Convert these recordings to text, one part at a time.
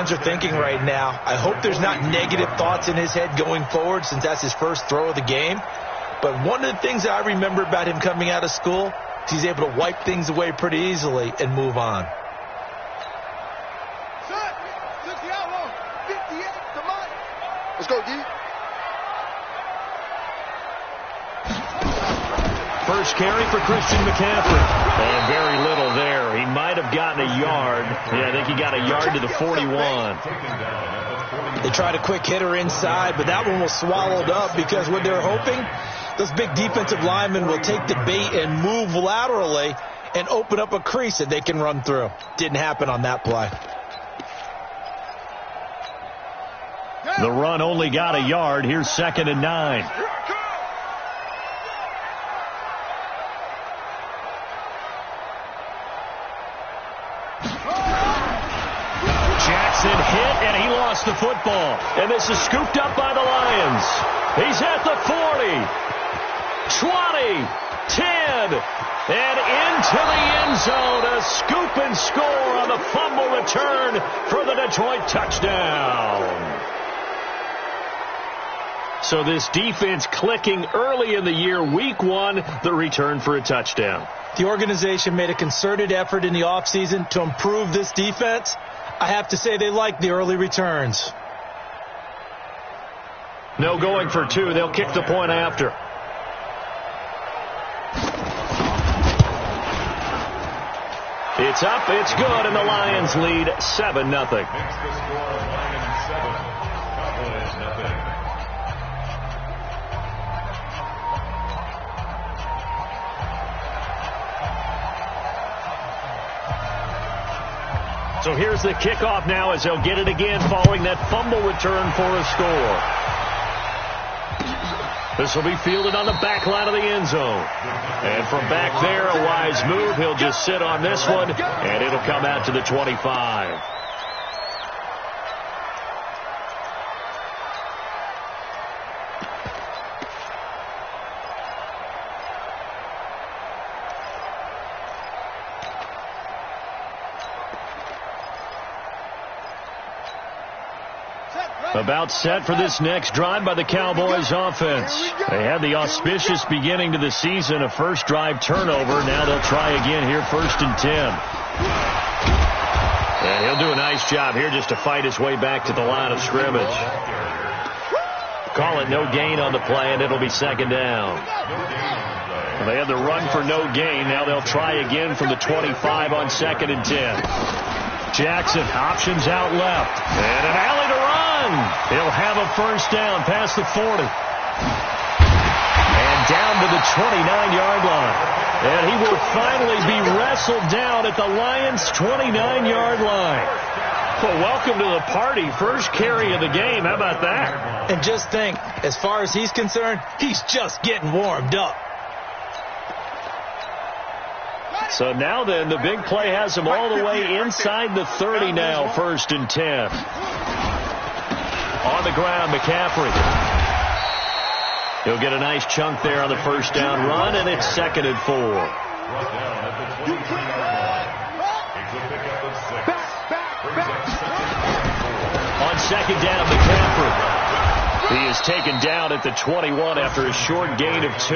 fans are thinking right now. I hope there's not negative thoughts in his head going forward since that's his first throw of the game. But one of the things that I remember about him coming out of school is he's able to wipe things away pretty easily and move on. Let's go, D. First carry for Christian McCaffrey. And very little there. He might have gotten a yard. Yeah, I think he got a yard to the 41. They tried a quick hitter inside, but that one was swallowed up because what they're hoping, those big defensive linemen will take the bait and move laterally and open up a crease that they can run through. Didn't happen on that play. The run only got a yard. Here's 2nd and 9. Jackson hit, and he lost the football. And this is scooped up by the Lions. He's at the 40, 20, 10, and into the end zone. A scoop and score on the fumble return for the Detroit touchdown. So this defense clicking early in the year, week 1, the return for a touchdown. The organization made a concerted effort in the offseason to improve this defense. I have to say they like the early returns. No going for 2. They'll kick the point after. It's up, it's good, and the Lions lead 7-0. So here's the kickoff now as they'll get it again following that fumble return for a score. This will be fielded on the back line of the end zone. And from back there, a wise move. He'll just sit on this one, and it'll come out to the 25. About set for this next drive by the Cowboys offense. They had the auspicious beginning to the season, a first drive turnover. Now they'll try again here, 1st and 10. And he'll do a nice job here just to fight his way back to the line of scrimmage. Call it no gain on the play, and it'll be 2nd down. They had the run for no gain. Now they'll try again from the 25 on 2nd and 10. Jackson options out left. And an alley to run. He'll have a first down past the 40. And down to the 29-yard line. And he will finally be wrestled down at the Lions' 29-yard line. Well, welcome to the party. First carry of the game. How about that? And just think, as far as he's concerned, he's just getting warmed up. So now then, the big play has him all the way inside the 30 now, 1st and 10. On the ground, McCaffrey. He'll get a nice chunk there on the first down run, and it's 2nd and 4. On 2nd down, McCaffrey. He is taken down at the 21 after a short gain of 2.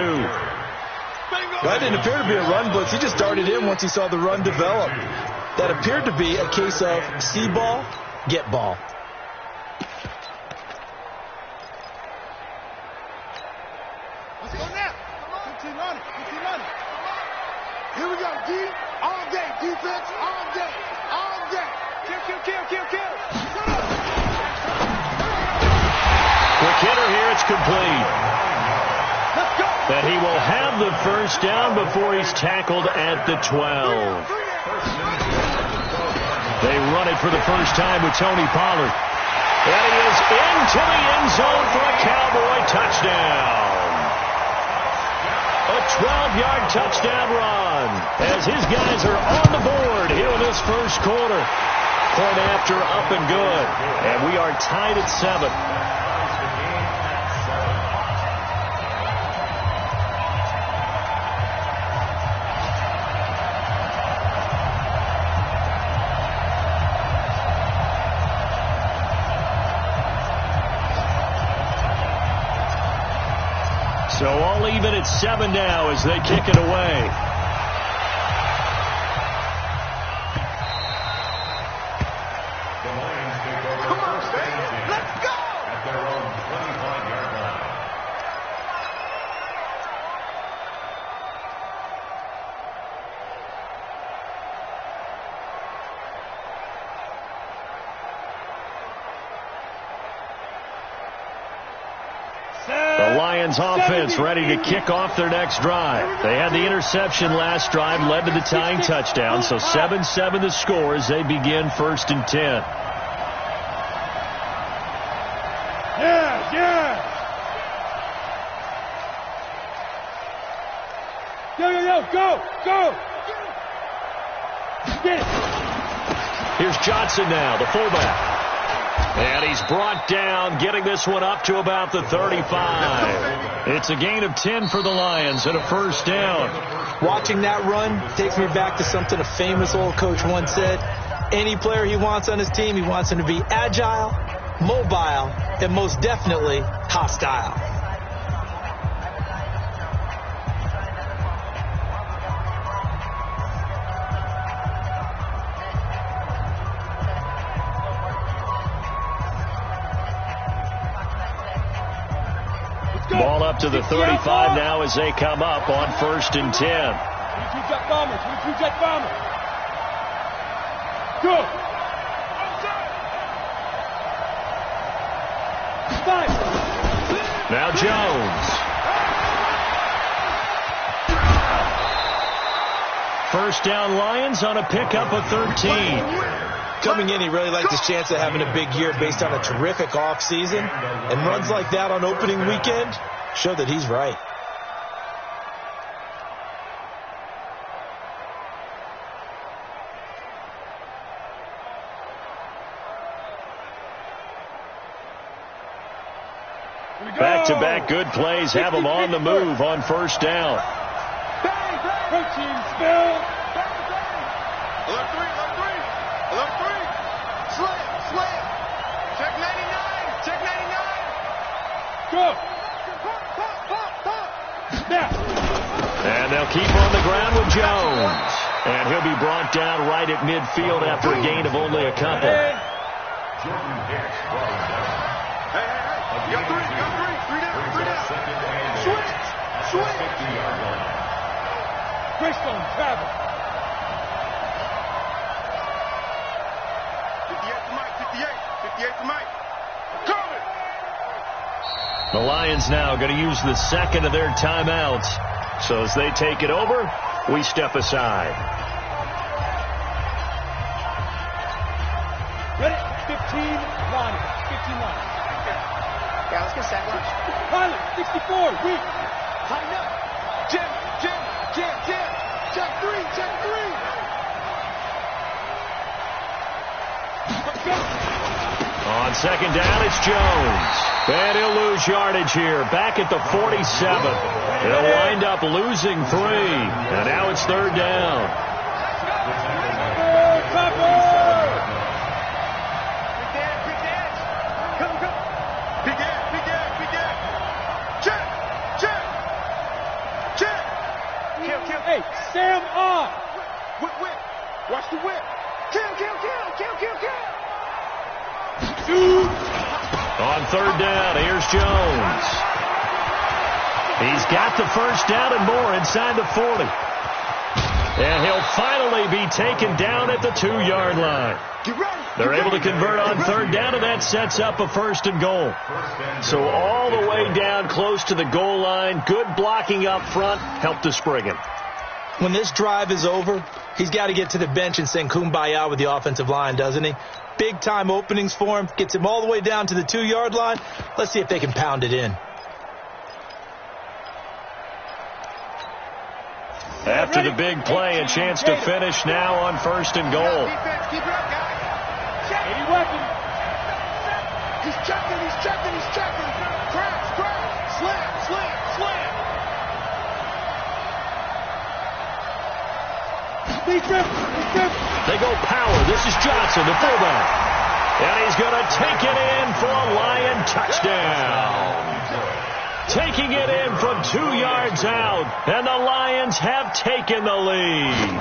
That didn't appear to be a run blitz. He just darted in once he saw the run develop. That appeared to be a case of see ball, get ball. Let's go now. 15 on it. 15 on it. Here we go, D. All day. Defense, all day. All day. Kill. Quick hitter here. It's complete. Let's go. That he will have the first down before he's tackled at the 12. They run it for the first time with Tony Pollard. And he is into the end zone for a Cowboy touchdown. A 12-yard touchdown run as his guys are on the board here in this first quarter. Point after up and good. And we are tied at 7. So all even at 7 now as they kick it away. The Lions offense ready to kick off their next drive. They had the interception last drive, led to the tying touchdown, so 7-7 the score as they begin 1st and 10. Yeah. Go. Get it. Here's Johnson now, the fullback. And he's brought down, getting this one up to about the 35. It's a gain of 10 for the Lions and a 1st down. Watching that run takes me back to something a famous old coach once said. Any player he wants on his team, he wants him to be agile, mobile, and most definitely hostile. Ball up to the 35 now as they come up on 1st and 10. 22 jet bombers. Go. Now Jones. First down Lions on a pickup of 13. Coming in, he really liked his chance of having a big year based on a terrific offseason. And runs like that on opening weekend show that he's right. Back-to-back good plays have them on the move on 1st down. Protein spill. Alert 3. Slam. Check 99. Go. Now. And they'll keep on the ground with Jones. And he'll be brought down right at midfield after a gain of only a couple. Hey. You got three down. Switch. Greystone travel. 58 to Mike. Coming. The Lions now going to use the second of their timeouts. So as they take it over, we step aside. Ready? 15 line. Yeah, let's get sack lunch. Pilot, 64, weak. Tighten up. Jim. Check three. On 2nd down, it's Jones. And he'll lose yardage here. Back at the 47. They'll wind up losing 3. And now it's 3rd down. Big dance. Come. Big dance. Check. Kill. Hey, Sam on. Whip. Watch the whip. Kill. Shoot. On 3rd down, here's Jones. He's got the 1st down and more inside the 40. And he'll finally be taken down at the 2-yard line. They're able to convert on 3rd down, and that sets up a 1st and goal. So all the way down close to the goal line, good blocking up front, helped to spring him. When this drive is over, he's got to get to the bench and sing kumbaya with the offensive line, doesn't he? Big-time openings for him. Gets him all the way down to the 2-yard line. Let's see if they can pound it in. After the big play, a chance to finish now on 1st and goal. Keep it up, guys. 80 weapon. He's checking. Crash. Slam. Deep grip. They go power. This is Johnson, the fullback. And he's going to take it in for a Lion touchdown. taking it in from 2 yards out, and the Lions have taken the lead.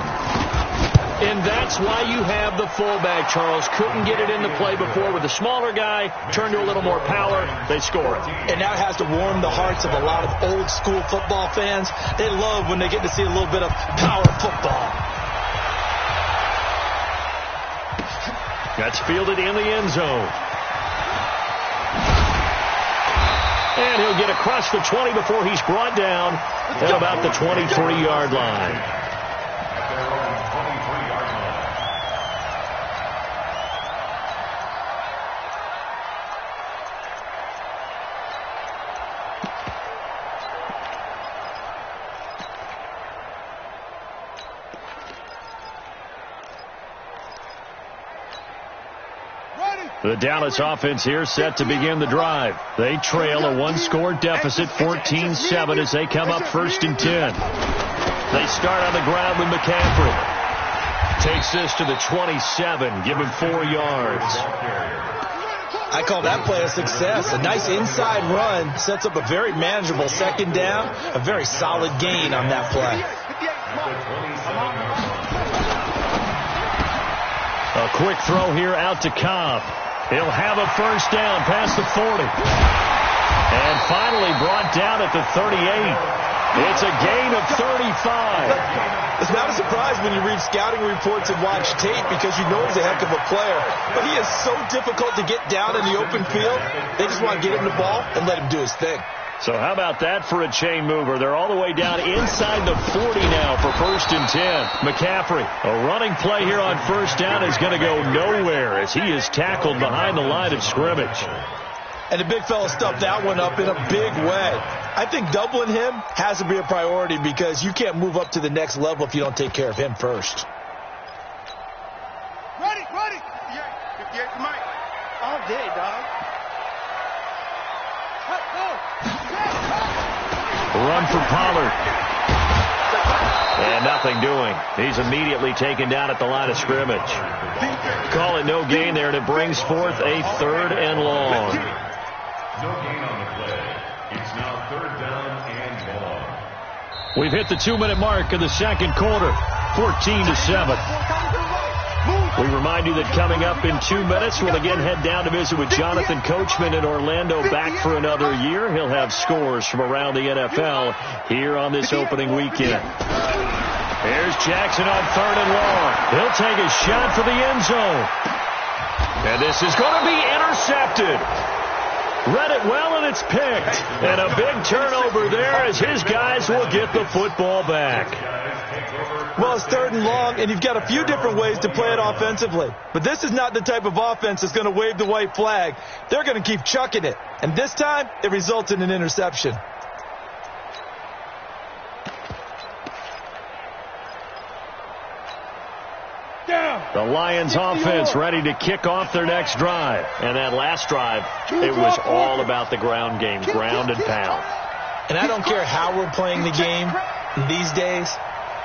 And that's why you have the fullback, Charles. Couldn't get it into play before with the smaller guy. Turned to a little more power. They score it. And that has to warm the hearts of a lot of old-school football fans. They love when they get to see a little bit of power football. That's fielded in the end zone. And he'll get across the 20 before he's brought down at about the 23-yard line. The Dallas offense here set to begin the drive. They trail a one-score deficit, 14-7, as they come up 1st and 10. They start on the ground with McCaffrey. Takes this to the 27, give him 4 yards. I call that play a success. A nice inside run sets up a very manageable 2nd down. A very solid gain on that play. A quick throw here out to Cobb. He'll have a 1st down past the 40. And finally brought down at the 38. It's a gain of 35. It's not a surprise when you read scouting reports and watch tape because you know he's a heck of a player. But he is so difficult to get down in the open field. They just want to get him the ball and let him do his thing. So how about that for a chain mover? They're all the way down inside the 40 now for 1st and 10. McCaffrey, a running play here on 1st down is going to go nowhere as he is tackled behind the line of scrimmage. And the big fella stuffed that one up in a big way. I think doubling him has to be a priority because you can't move up to the next level if you don't take care of him first. Ready. 58 to Mike. All day, dog. Run for Pollard. And nothing doing. He's immediately taken down at the line of scrimmage. Call it no gain there, and it brings forth a 3rd and long. No gain on the play. It's now 3rd down and long. We've hit the 2-minute mark of the 2nd quarter. 14-7. We remind you that coming up in 2 minutes, we'll again head down to visit with Jonathan Coachman in Orlando, back for another year. He'll have scores from around the NFL here on this opening weekend. Here's Jackson on 3rd and long. He'll take a shot for the end zone. And this is going to be intercepted. Read it well, and it's picked. And a big turnover there as his guys will get the football back. Well, it's 3rd and long, and you've got a few different ways to play it offensively. But this is not the type of offense that's going to wave the white flag. They're going to keep chucking it. And this time, it results in an interception. The Lions offense ready to kick off their next drive. And that last drive, it was all about the ground game, ground and pound. And I don't care how we're playing the game these days.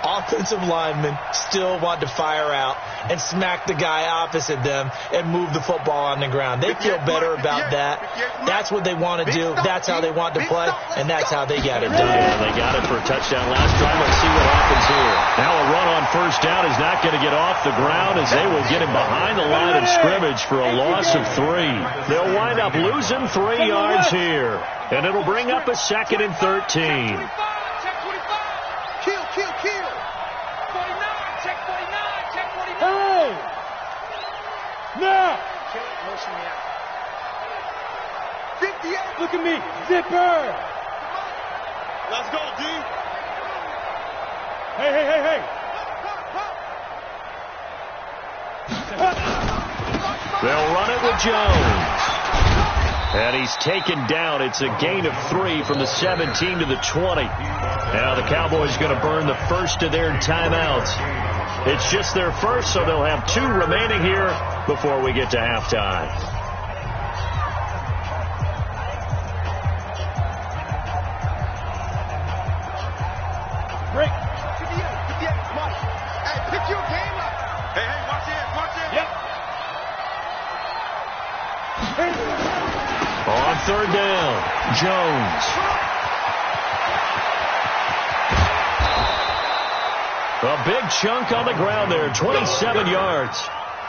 Offensive linemen still want to fire out and smack the guy opposite them and move the football on the ground. They feel better about that. That's what they want to do. That's how they want to play, and that's how they got it done. Yeah, they got it for a touchdown last drive. Let's see what happens here. Now a run on 1st down is not going to get off the ground as they will get him behind the line of scrimmage for a loss of 3. They'll wind up losing 3 yards here, and it'll bring up a 2nd and 13. Kill. 49, check 49, check 45. Hey! Now! Motion me out. 58. Look at me. Zipper. Let's go, D. Hey. They'll run it with Jones. And he's taken down. It's a gain of 3 from the 17 to the 20. Now the Cowboys going to burn the first of their timeouts. It's just their first, so they'll have 2 remaining here before we get to halftime. Break. 58, come on. Hey, pick your game up. Hey, watch it. Yep. On 3rd down, Jones. A big chunk on the ground there, 27 yards.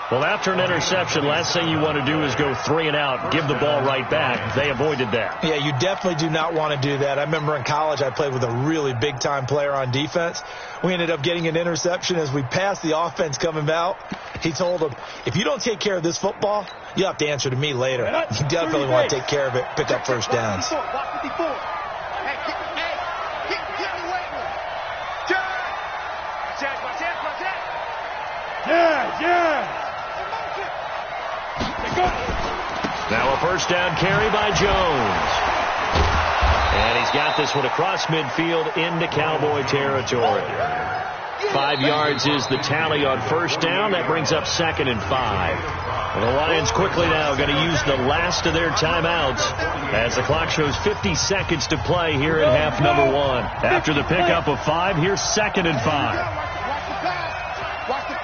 Well, after an interception, last thing you want to do is go 3 and out, give the ball right back. They avoided that. Yeah, you definitely do not want to do that. I remember in college I played with a really big-time player on defense. We ended up getting an interception as we passed the offense coming out. He told him, if you don't take care of this football, you'll have to answer to me later. You definitely want to take care of it, pick up first downs. Watch 54. Hey, get in the weight room. Watch that. Yeah. Now a first down carry by Jones. And he's got this one across midfield into Cowboy territory. 5 yards is the tally on first down. That brings up 2nd and 5. And the Lions quickly now going to use the last of their timeouts as the clock shows 50 seconds to play here in half number 1. After the pickup of 5, here's 2nd and 5. Watch the pass. Watch the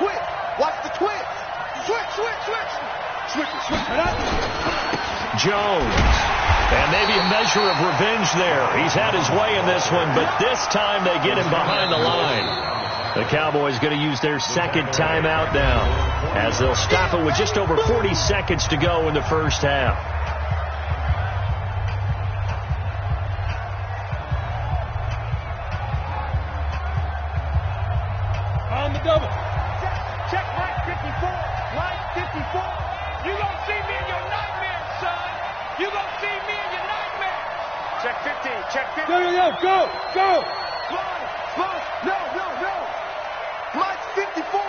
twitch. Watch the twitch. Switch. Jones. And maybe a measure of revenge there. He's had his way in this one, but this time they get him behind the line. The Cowboys going to use their 2nd timeout now as they'll stop it with just over 40 seconds to go in the first half. On the double. Check Mike 54. Mike 54. You gonna see me in your nightmare, son. You gonna see me in your nightmare. Check 15. Check 15. Go. No. Mike's 54.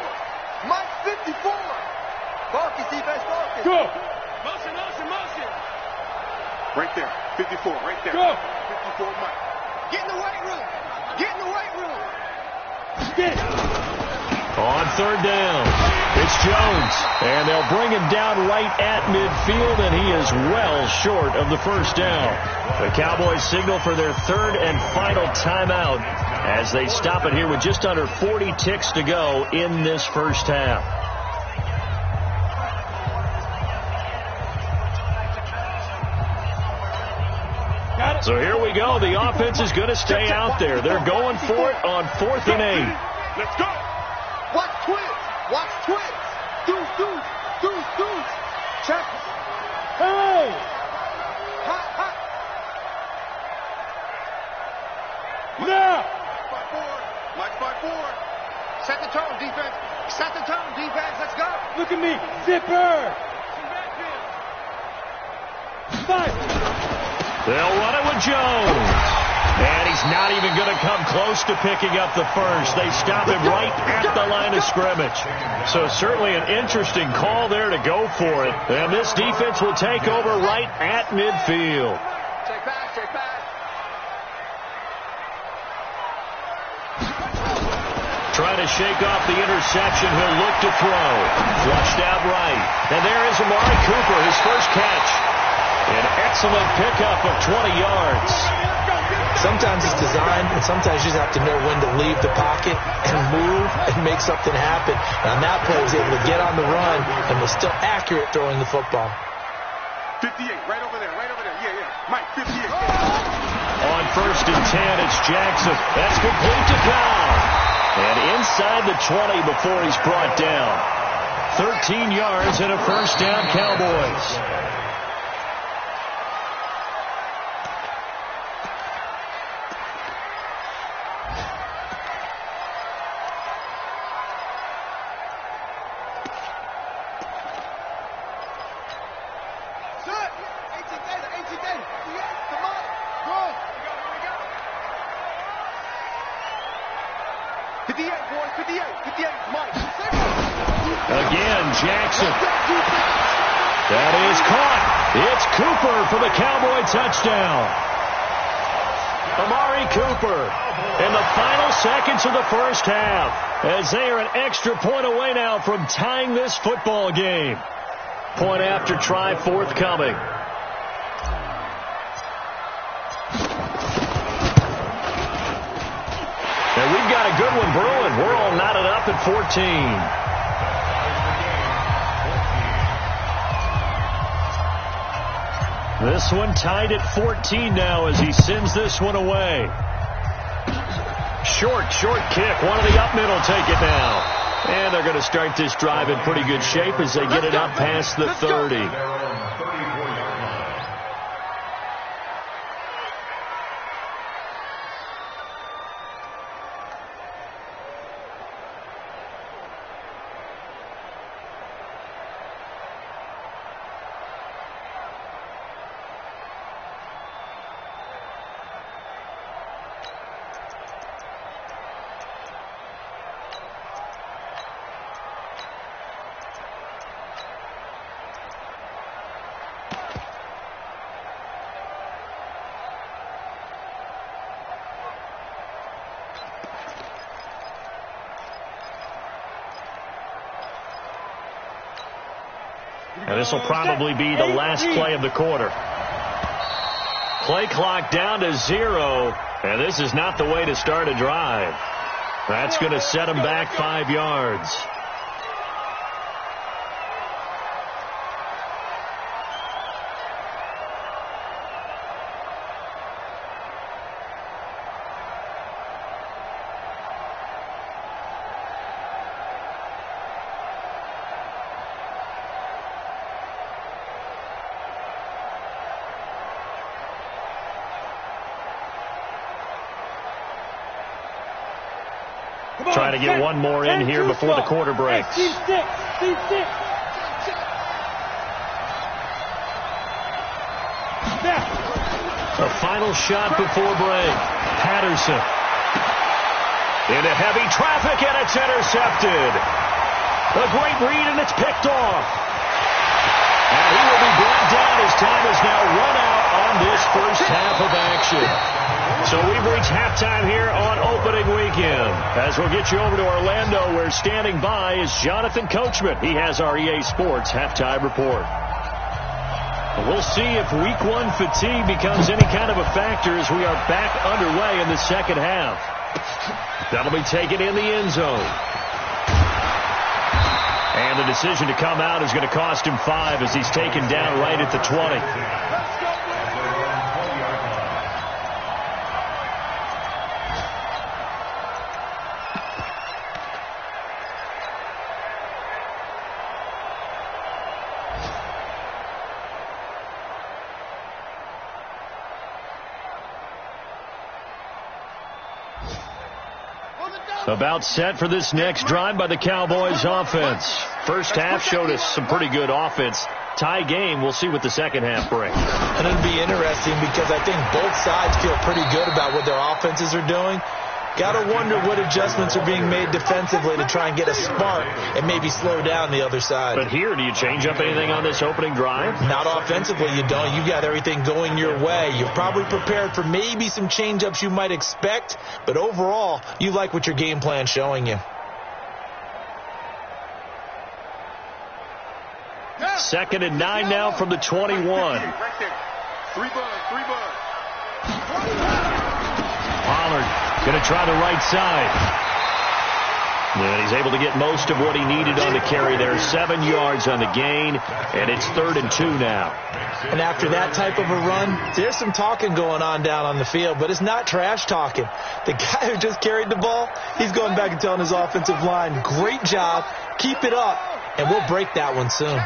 Mike's 54. Focus, defense, focus. Go. Motion. Right there. 54, right there. Go. 54, Mike. Get in the weight room. On 3rd down, it's Jones, and they'll bring him down right at midfield, and he is well short of the first down. The Cowboys signal for their 3rd and final timeout as they stop it here with just under 40 ticks to go in this first half. So here we go. The offense is going to stay out there. They're going for it on 4th and 8. Let's go. Watch twitch. Deuce. Check. Hey. Hot. Now. Mike 5-4. Set the tone, defense. Let's go. Look at me. Zipper. They'll run it with Jones. And he's not even going to come close to picking up the first. They stop him right at the line of scrimmage. So certainly an interesting call there to go for it. And this defense will take over right at midfield. Check back. Trying to shake off the interception. He'll look to throw. Flushed out right. And there is Amari Cooper, his first catch. An excellent pickup of 20 yards. Sometimes it's designed, and sometimes you just have to know when to leave the pocket and move and make something happen. And on that play, he was able to get on the run and was still accurate throwing the football. 58, right over there. Yeah. Mike, 58. On 1st and 10, it's Jackson. That's complete to Cobb. And inside the 20 before he's brought down. 13 yards and a first down, Cowboys. Again, Jackson. That is caught. It's Cooper for the Cowboy touchdown. Amari Cooper in the final seconds of the first half as they are an extra point away now from tying this football game. Point after try forthcoming. And we've got a good one brewing. We're all knotted up at 14. This one tied at 14 now as he sends this one away. short kick. One of the up men will take it now. And they're going to start this drive in pretty good shape as they get it up past the 30. And this will probably be the last play of the quarter. Play clock down to 0. And this is not the way to start a drive. That's going to set them back 5 yards. Trying to get one more in here before the quarter breaks. C6. A final shot before break. Patterson. Into heavy traffic, and it's intercepted. A great read, and it's picked off. And he will be brought down as time is now run out on this first half of action. So we've reached halftime here on opening weekend. As we'll get you over to Orlando, where standing by is Jonathan Coachman. He has our EA Sports halftime report. We'll see if week 1 fatigue becomes any kind of a factor as we are back underway in the second half. That'll be taken in the end zone. And the decision to come out is going to cost him 5 as he's taken down right at the 20. About set for this next drive by the Cowboys offense. First half showed us some pretty good offense. Tie game. We'll see what the second half brings. And it'll be interesting because I think both sides feel pretty good about what their offenses are doing. Got to wonder what adjustments are being made defensively to try and get a spark and maybe slow down the other side. But here, do you change up anything on this opening drive? Not offensively, you don't. You got everything going your way. You're probably prepared for maybe some change-ups you might expect, but overall, you like what your game plan's showing you. Second and 9 now from the 21. Right there. 3 bud. Pollard going to try the right side. And he's able to get most of what he needed on the carry there. 7 yards on the gain, and it's 3rd and 2 now. And after that type of a run, there's some talking going on down on the field, but it's not trash talking. The guy who just carried the ball, he's going back and telling his offensive line, great job, keep it up, and we'll break that one soon.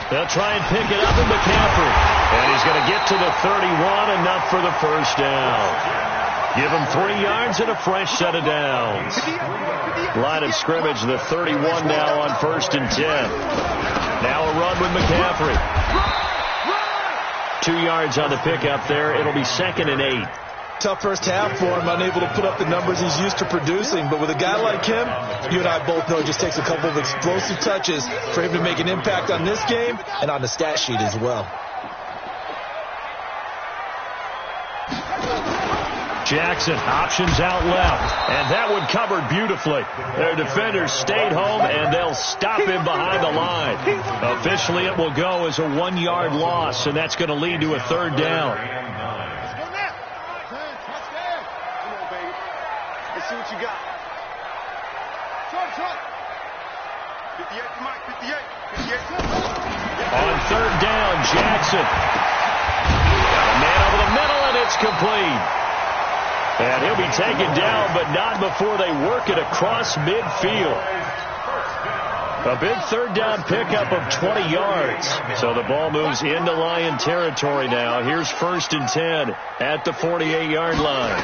They'll try and pick it up in McCaffrey. And he's going to get to the 31, enough for the first down. Give him 3 yards and a fresh set of downs. Line of scrimmage, the 31 now on 1st and 10. Now a run with McCaffrey. 2 yards on the pickup there. It'll be 2nd and 8. Tough first half for him, unable to put up the numbers he's used to producing. But with a guy like him, you and I both know it just takes a couple of explosive touches for him to make an impact on this game and on the stat sheet as well. Jackson, options out left, and that one covered beautifully. Their defenders stayed home, and they'll stop him behind the line. Officially, it will go as a 1-yard loss, and that's going to lead to a 3rd down. Let's see what you got. 58, Mike, 58. On 3rd down, Jackson. Got a man over the middle, and it's complete. And he'll be taken down, but not before they work it across midfield. A big third down pickup of 20 yards. So the ball moves into Lion territory now. Here's 1st and 10 at the 48-yard line.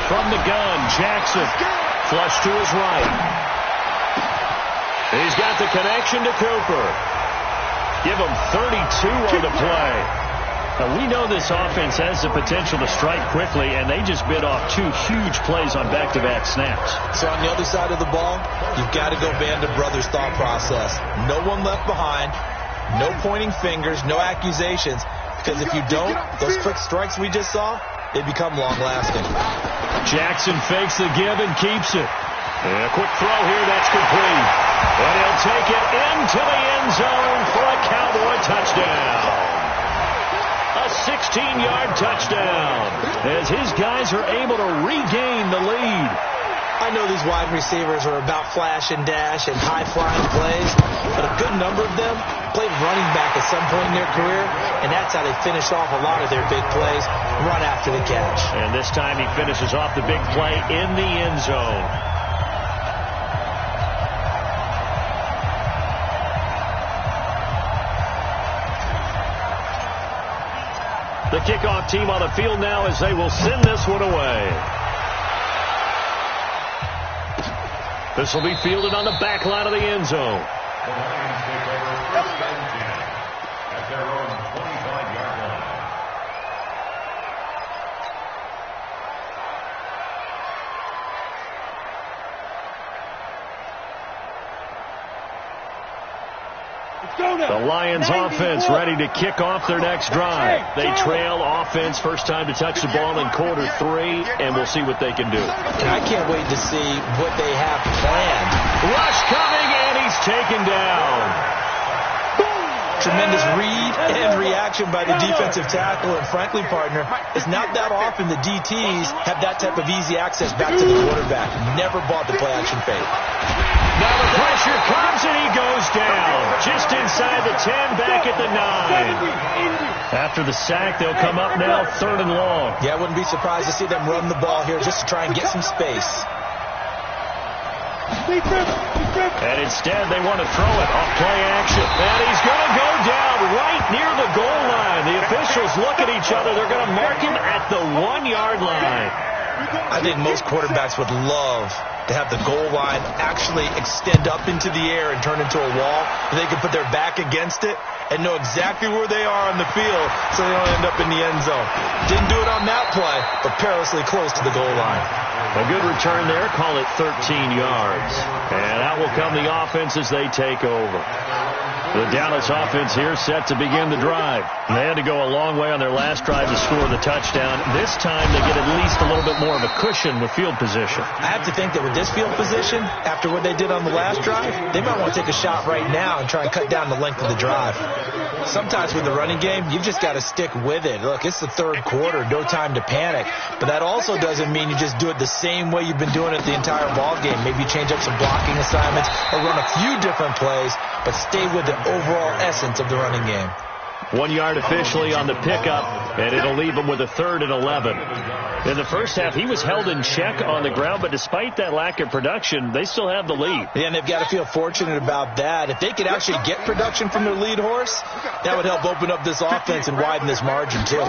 From the gun, Jackson. Flush to his right. He's got the connection to Cooper. Give him 32 on the play. Now, we know this offense has the potential to strike quickly, and they just bit off 2 huge plays on back-to-back snaps. So on the other side of the ball, you've got to go band of brothers thought process. No one left behind, no pointing fingers, no accusations, because if you don't, those quick strikes we just saw, they become long-lasting. Jackson fakes the give and keeps it. And a quick throw here, that's complete. And he'll take it into the end zone for a Cowboy touchdown. A 16-yard touchdown as his guys are able to regain the lead. I know these wide receivers are about flash and dash and high-flying plays, but a good number of them played running back at some point in their career, and that's how they finish off a lot of their big plays, run after the catch. And this time he finishes off the big play in the end zone. The kickoff team on the field now as they will send this one away. This will be fielded on the back line of the end zone. The Lions take over 1st and 10 at their own 25-yard line. The Lions offense ready to kick off their next drive. They trail offense, first time to touch the ball in quarter 3, and we'll see what they can do. And I can't wait to see what they have planned. Rush coming, and he's taken down. Tremendous read and reaction by the defensive tackle, and frankly, partner, it's not that often the DTs have that type of easy access back to the quarterback. Never bought the play-action fake. Now the pressure comes, and he goes down. Just inside the 10, back at the 9. After the sack, they'll come up now 3rd and long. Yeah, I wouldn't be surprised to see them run the ball here just to try and get some space. And instead, they want to throw it off play action. And he's going to go down right near the goal line. The officials look at each other. They're going to mark him at the 1-yard line. I think most quarterbacks would love to have the goal line actually extend up into the air and turn into a wall. They can put their back against it and know exactly where they are on the field so they don't end up in the end zone. Didn't do it on that play, but perilously close to the goal line. A good return there. Call it 13 yards. And out will come the offense as they take over. The Dallas offense here set to begin the drive. They had to go a long way on their last drive to score the touchdown. This time they get at least a little bit more of a cushion with field position. I have to think that with this field position, after what they did on the last drive, they might want to take a shot right now and try and cut down the length of the drive. Sometimes with the running game, you've just got to stick with it. Look, it's the 3rd quarter, no time to panic. But that also doesn't mean you just do it the same way you've been doing it the entire ball game. Maybe change up some blocking assignments or run a few different plays, but stay with the overall essence of the running game. 1 yard officially on the pickup, and it'll leave him with a 3rd and 11. In the first half, he was held in check on the ground, but despite that lack of production, they still have the lead. Yeah, and they've got to feel fortunate about that. If they could actually get production from their lead horse, that would help open up this offense and widen this margin, too.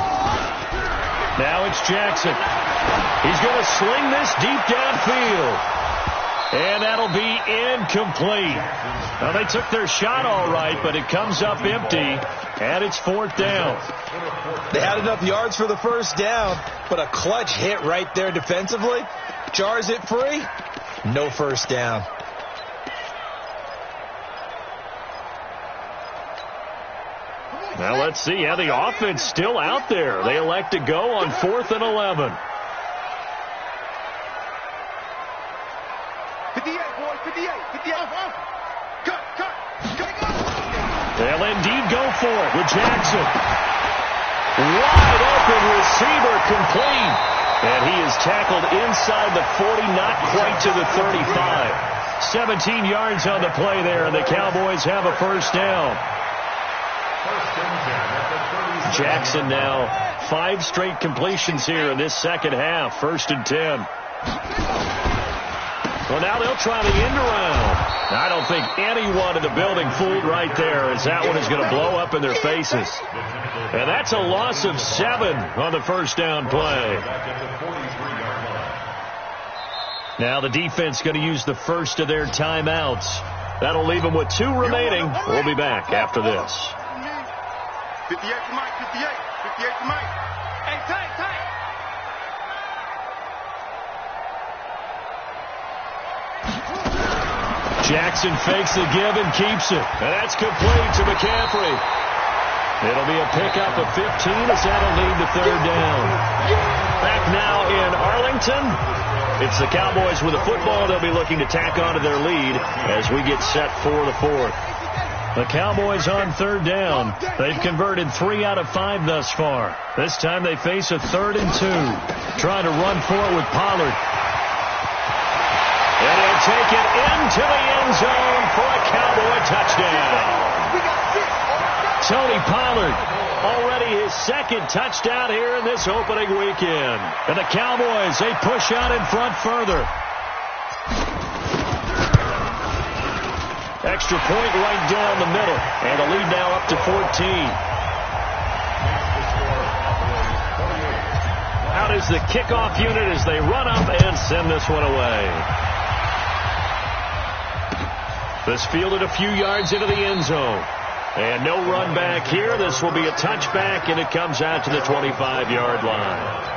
Now it's Jackson. He's going to sling this deep downfield. And that'll be incomplete. Now, they took their shot all right, but it comes up empty, and it's 4th down. They had enough yards for the first down, but a clutch hit right there defensively jars it free. No first down. Now, let's see how the offense still out there. They elect to go on 4th and 11. 58, boys, 58. Cut. They'll indeed go for it with Jackson. Wide open receiver complete. And he is tackled inside the 40, not quite to the 35. 17 yards on the play there, and the Cowboys have a first down. Jackson now 5 straight completions here in this second half. 1st and 10. Well, now they'll try the end around. I don't think anyone in the building fooled right there, as that one is going to blow up in their faces. And that's a loss of 7 on the first down play. Now the defense going to use the first of their timeouts. That'll leave them with 2 remaining. We'll be back after this. 58 to Mike, 58 to Mike. Hey, tight. Jackson fakes the give and keeps it. And that's complete to McCaffrey. It'll be a pickup of 15 as that'll lead to 3rd down. Back now in Arlington. It's the Cowboys with the football. They'll be looking to tack onto their lead as we get set for the 4th. The Cowboys on 3rd down. They've converted 3 out of 5 thus far. This time they face a 3rd and 2. Trying to run for it with Pollard. And he'll take it into the end zone for a Cowboy touchdown. Tony Pollard, already his 2nd touchdown here in this opening weekend. And the Cowboys, they push out in front further. Extra point right down the middle. And the lead now up to 14. Out is the kickoff unit as they run up and send this one away. This fielded a few yards into the end zone. And no run back here. This will be a touchback, and it comes out to the 25-yard line.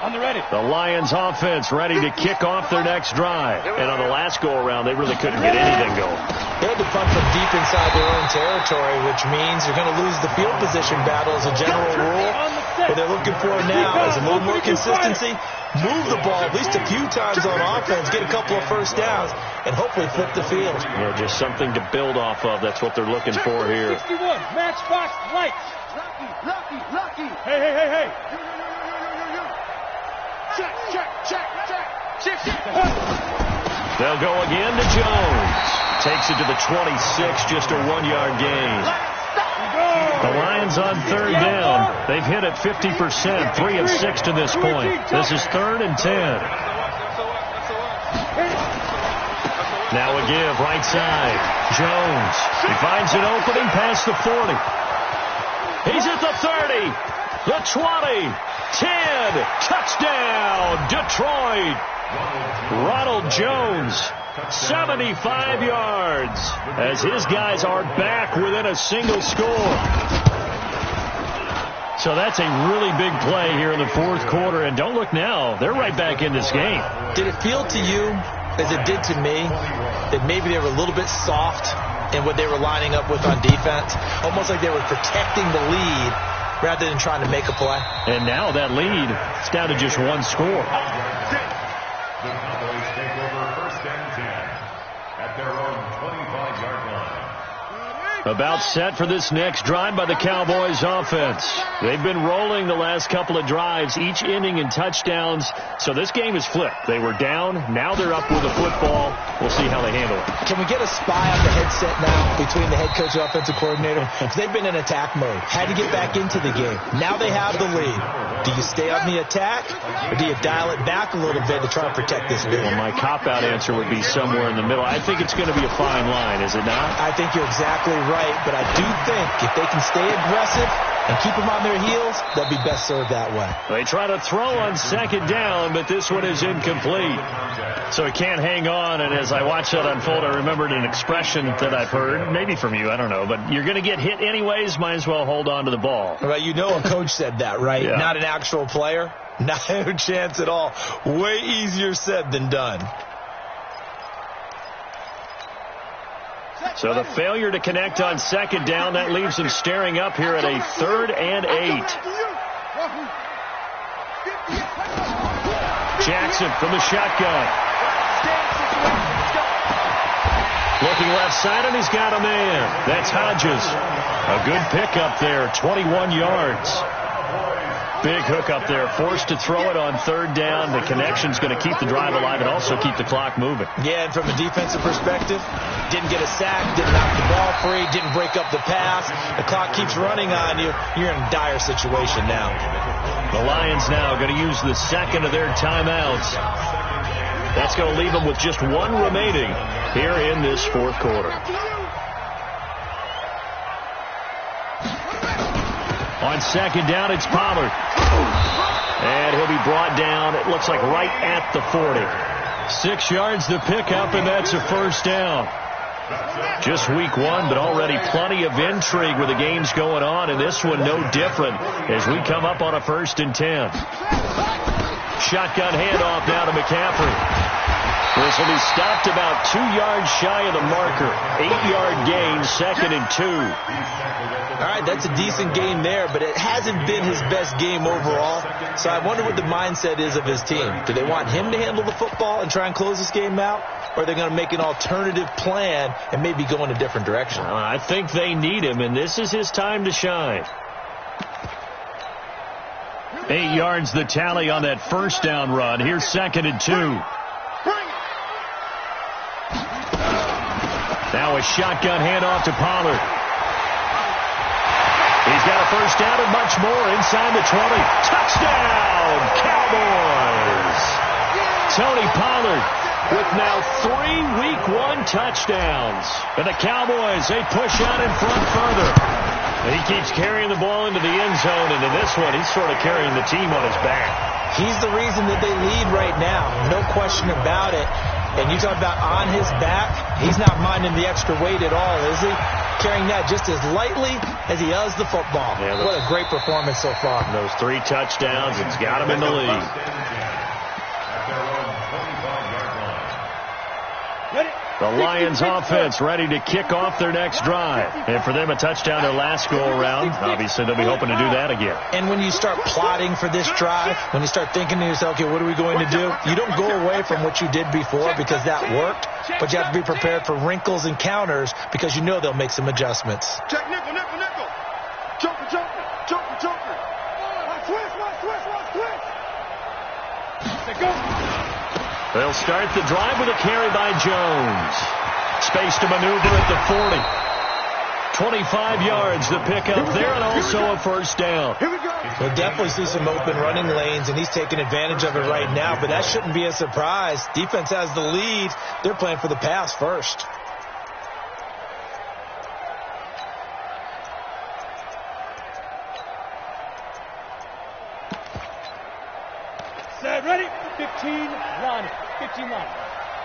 On the ready. The Lions offense ready to kick off their next drive. And on the last go-around, they really couldn't get anything going. They had to punt from deep inside their own territory, which means you're going to lose the field position battle as a general rule. What they're looking for now is a little more consistency. Move the ball at least a few times on offense, get a couple of first downs, and hopefully flip the field. Yeah, just something to build off of. That's what they're looking for here. 61, matchbox lights. Lucky. Hey. Check. They'll go again to Jones. Takes it to the 26, just a 1-yard gain. The Lions on 3rd down. They've hit it 50%, 3 of 6 to this point. This is 3rd and 10. Now a give, right side. Jones. He finds an opening past the 40. He's at the 30, the 20, 10. Touchdown, Detroit. Ronald Jones, 75 yards, as his guys are back within a single score. So that's a really big play here in the 4th quarter. And don't look now, they're right back in this game. Did it feel to you, as it did to me, that maybe they were a little bit soft in what they were lining up with on defense? Almost like they were protecting the lead rather than trying to make a play. And now that lead is down to just 1 score. The Cowboys take over 1st and 10 at their own 25-yard line. About set for this next drive by the Cowboys offense. They've been rolling the last couple of drives, each ending in touchdowns. So this game is flipped. They were down. Now they're up with the football. We'll see how they handle it. Can we get a spy on the headset now between the head coach and offensive coordinator? Because they've been in attack mode. Had to get back into the game. Now they have the lead. Do you stay on the attack, or do you dial it back a little bit to try and protect this lead? Well, my cop-out answer would be somewhere in the middle. I think it's going to be a fine line, is it not? I think you're exactly right, but I do think if they can stay aggressive and keep them on their heels, they'll be best served that way. They try to throw on 2nd down, but this one is incomplete. So it can't hang on, and as I watch that unfold, I remembered an expression that I've heard, maybe from you, I don't know, but you're going to get hit anyways, might as well hold on to the ball. Right, you know a coach said that, right? Yeah. Not an actual player. No chance at all. Way easier said than done. So the failure to connect on 2nd down, that leaves them staring up here at a 3rd and 8. Jackson from the shotgun. Looking left side, and he's got a man. That's Hodges. A good pickup there, 21 yards. Big hook up there. Forced to throw it on third down. The connection's going to keep the drive alive and also keep the clock moving. Yeah, and from a defensive perspective, didn't get a sack, didn't knock the ball free, didn't break up the pass. The clock keeps running on you. You're in a dire situation now. The Lions now going to use the second of their timeouts. That's going to leave them with just one remaining here in this fourth quarter. On second down, it's Pollard. And he'll be brought down, it looks like right at the 40. 6 yards the pickup, and that's a first down. Just week one, but already plenty of intrigue with the games going on, and this one no different as we come up on a 1st and 10. Shotgun handoff now to McCaffrey. This will be stopped about 2 yards shy of the marker. 8-yard gain, 2nd and 2. All right, that's a decent game there, but it hasn't been his best game overall. So I wonder what the mindset is of his team. Do they want him to handle the football and try and close this game out? Or are they going to make an alternative plan and maybe go in a different direction? I think they need him, and this is his time to shine. 8 yards the tally on that first down run. Here's 2nd and 2. Now a shotgun handoff to Pollard. He's got a first down and much more inside the 20. Touchdown, Cowboys! Tony Pollard with now 3 Week 1 touchdowns. And the Cowboys, they push out in front further. And he keeps carrying the ball into the end zone, and in this one, he's sort of carrying the team on his back. He's the reason that they lead right now. No question about it. And you talk about on his back, he's not minding the extra weight at all, is he? Carrying that just as lightly as he does the football. Yeah, what a great performance so far. Those 3 touchdowns, it's got him in the lead. The Lions offense ready to kick off their next drive. And for them, a touchdown their last go-around. Obviously, they'll be hoping to do that again. And when you start plotting for this drive, when you start thinking to yourself, okay, what are we going to do? You don't go away from what you did before because that worked, but you have to be prepared for wrinkles and counters because you know they'll make some adjustments. Check nickel, nickel, nickel. Joker, joker, joker, joker. Twist, twist. Let's go. They'll start the drive with a carry by Jones. Space to maneuver at the 40. 25 yards the pickup there, and also a first down. Here we go. We'll definitely see some open running lanes, and he's taking advantage of it right now, but that shouldn't be a surprise. Defense has the lead. They're playing for the pass first. Set, ready? 15 line. 15 line.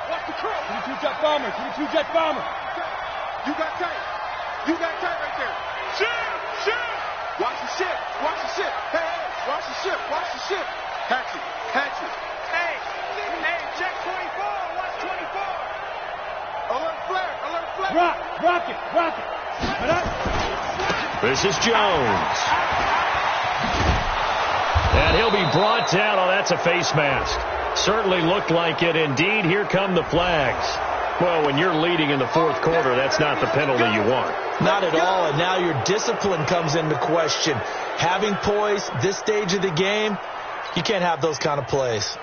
Watch the curl. 22 jet bomber. 22 jet bomber. You got tight. You got tight right there. Shoot. Watch the ship. Watch the ship. Hey, watch the ship. Watch the ship. Hatch it. Hey, check 24. Watch 24. Alert flare. Rocket. This is Jones. And he'll be brought down. Oh, that's a face mask. Certainly looked like it. Indeed, here come the flags. Well, when you're leading in the fourth quarter, that's not the penalty you want. Not at all, and now your discipline comes into question. Having poise this stage of the game, you can't have those kind of plays.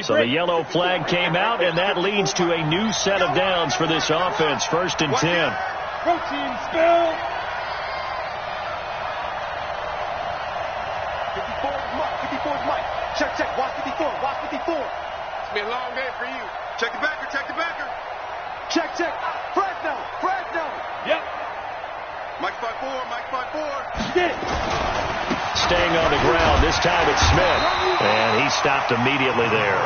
So the yellow flag came out, and that leads to a new set of downs for this offense. 1st and 10. Protein spill. 54's Mike. Check. Watch 54. It's been a long day for you. Check the backer. Check. Fresno. Yep. Mike 5-4. Get it. Staying on the ground. This time it's Smith. And he stopped immediately there.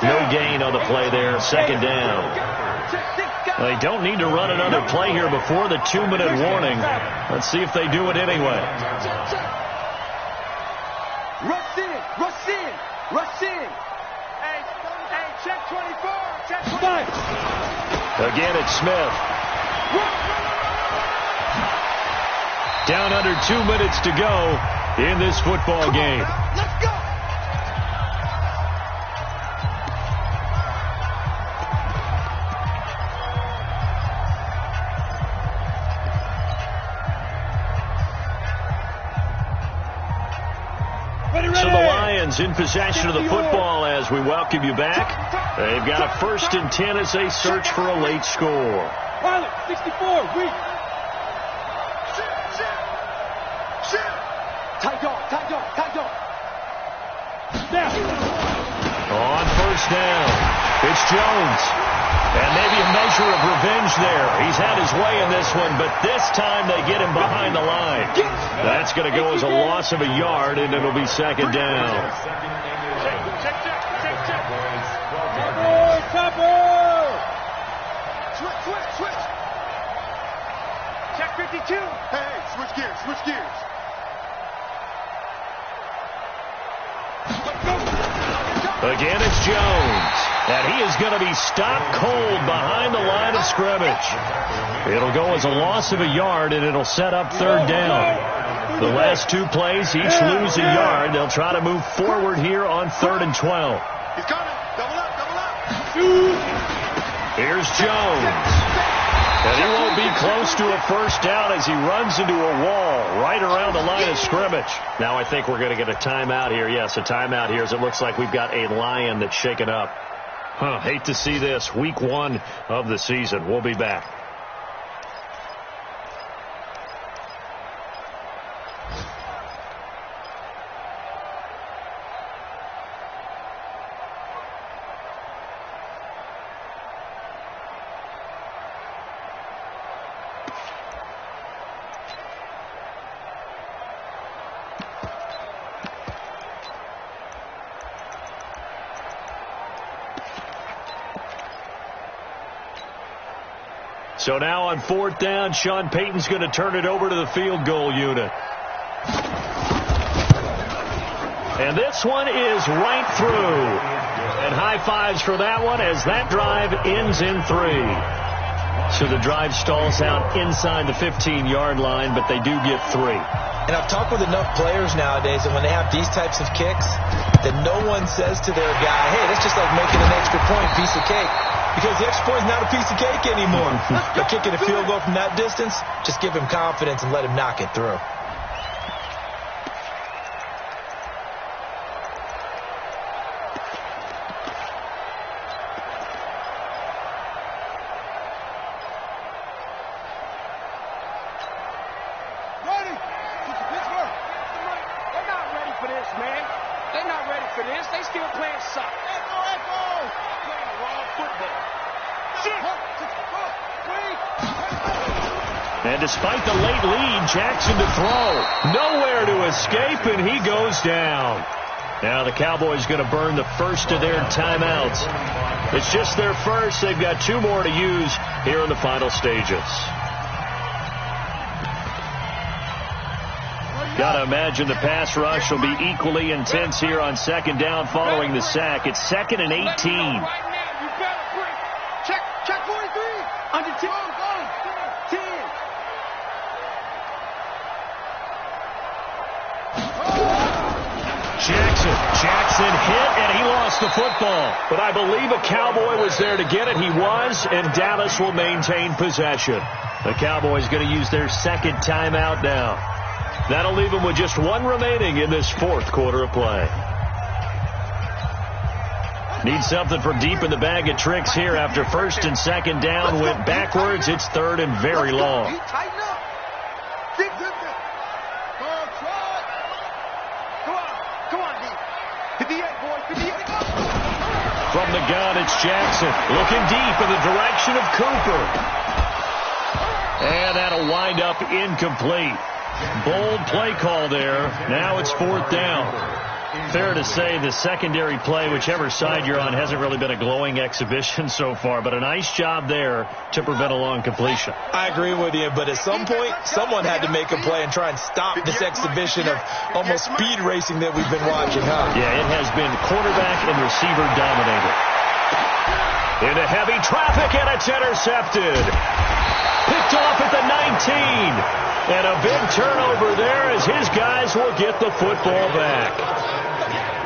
No gain on the play there. 2nd down. They don't need to run another play here before the 2-minute warning. Let's see if they do it anyway. Rush in. Hey, check 24. Check 25. Again, it's Smith. Down under 2 minutes to go in this football game. Let's go. Lions in possession of the football as we welcome you back. They've got a 1st and 10 as they search for a late score. Pilot, 64, weak. Tight dog. On 1st down, it's Jones. And maybe a measure of revenge there. He's had his way in this one, but this time they get him behind the line. That's going to go as a loss of a yard, and it'll be 2nd down. Check. Switch. Check 52. Hey, switch gears. Again, it's Jones. And he is going to be stopped cold behind the line of scrimmage. It'll go as a loss of a yard, and it'll set up 3rd down. The last 2 plays, each lose a yard. They'll try to move forward here on 3rd and 12. He's coming. Double up. Here's Jones. And he won't be close to a 1st down as he runs into a wall right around the line of scrimmage. Now I think we're going to get a timeout here. Yes, a timeout here as it looks like we've got a Lion that's shaken up. Hate to see this. Week 1 of the season. We'll be back. So now on 4th down, Sean Payton's going to turn it over to the field goal unit. And this one is right through. And high fives for that one as that drive ends in 3. So the drive stalls out inside the 15-yard line, but they do get 3. And I've talked with enough players nowadays that when they have these types of kicks, that no one says to their guy, hey, that's just like making an extra point, piece of cake. Because the extra point is not a piece of cake anymore. But kicking a field goal from that distance, just give him confidence and let him knock it through. They're not ready for this, man. They're not ready for this. They still playing soccer. Playing the wrong football. And despite the late lead, Jackson to throw. Nowhere to escape, and he goes down. Now the Cowboys going to burn the first of their timeouts. It's just their first. They've got 2 more to use here in the final stages. Got to imagine the pass rush will be equally intense here on 2nd down following the sack. It's 2nd and 18. Check 43. Under 10. 10. Jackson hit, and he lost the football. But I believe a Cowboy was there to get it. He was, and Dallas will maintain possession. The Cowboys going to use their 2nd timeout now. That'll leave them with just 1 remaining in this 4th quarter of play. Need something for deep in the bag of tricks here after 1st and 2nd down went backwards. It's 3rd and very long. Tighten up. Come on, D. 58, boy. 58. From the gun, it's Jackson looking deep in the direction of Cooper. And that'll wind up incomplete. Bold play call there. Now it's 4th down. Fair to say the secondary play, whichever side you're on, hasn't really been a glowing exhibition so far, but a nice job there to prevent a long completion. I agree with you, but at some point, someone had to make a play and try and stop this exhibition of almost speed racing that we've been watching, huh? Yeah, it has been quarterback and receiver dominated. Into heavy traffic, and it's intercepted. Picked off at the 19. And a big turnover there as his guys will get the football back.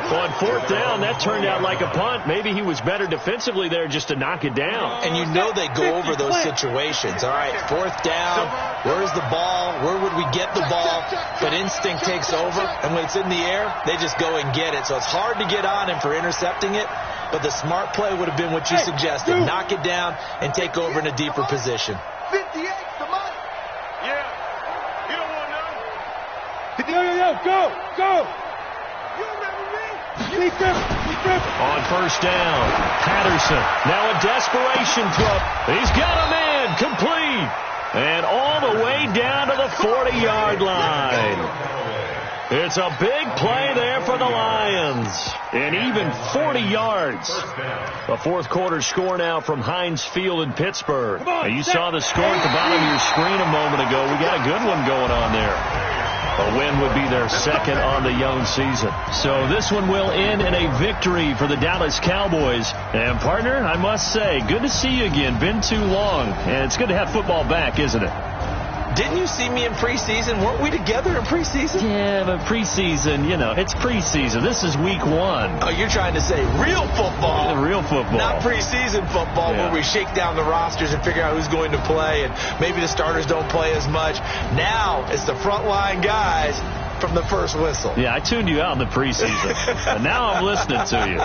On fourth down, that turned out like a punt. Maybe he was better defensively there just to knock it down. And you know they go over those situations. All right, fourth down, where's the ball? Where would we get the ball? But instinct takes over, and when it's in the air, they just go and get it. So it's hard to get on him for intercepting it, but the smart play would have been what you suggested. Knock it down and take over in a deeper position. 58, come on. Yeah. You don't want none. Go. You remember me? On first down, Patterson. Now a desperation throw. He's got a man complete. And all the way down to the 40-yard line. It's a big play there for the Lions. And even 40 yards. The fourth quarter score now from Heinz Field in Pittsburgh. Now you saw the score at the bottom of your screen a moment ago. We got a good one going on there. A win would be their second on the young season. So this one will end in a victory for the Dallas Cowboys. And, partner, I must say, good to see you again. Been too long. And it's good to have football back, isn't it? Didn't you see me in preseason? Weren't we together in preseason? Yeah, but preseason, it's preseason. This is week 1. Oh, you're trying to say real football. Real football. Not preseason football where we shake down the rosters and figure out who's going to play, and maybe the starters don't play as much. Now it's the frontline guys from the first whistle. Yeah, I tuned you out in the preseason, and now I'm listening to you.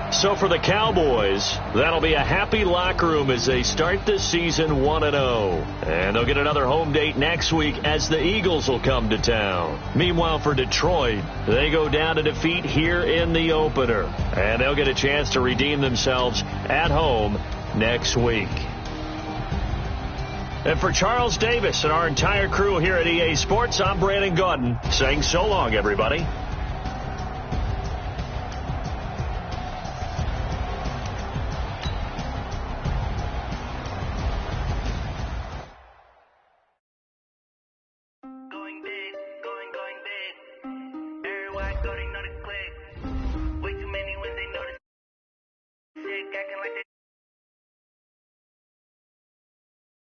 So for the Cowboys, that'll be a happy locker room as they start the season 1-0. And they'll get another home date next week as the Eagles will come to town. Meanwhile, for Detroit, they go down to defeat here in the opener. And they'll get a chance to redeem themselves at home next week. And for Charles Davis and our entire crew here at EA Sports, I'm Brandon Gaudin saying so long, everybody. Going big, going big. Everywhere I go, they know the click.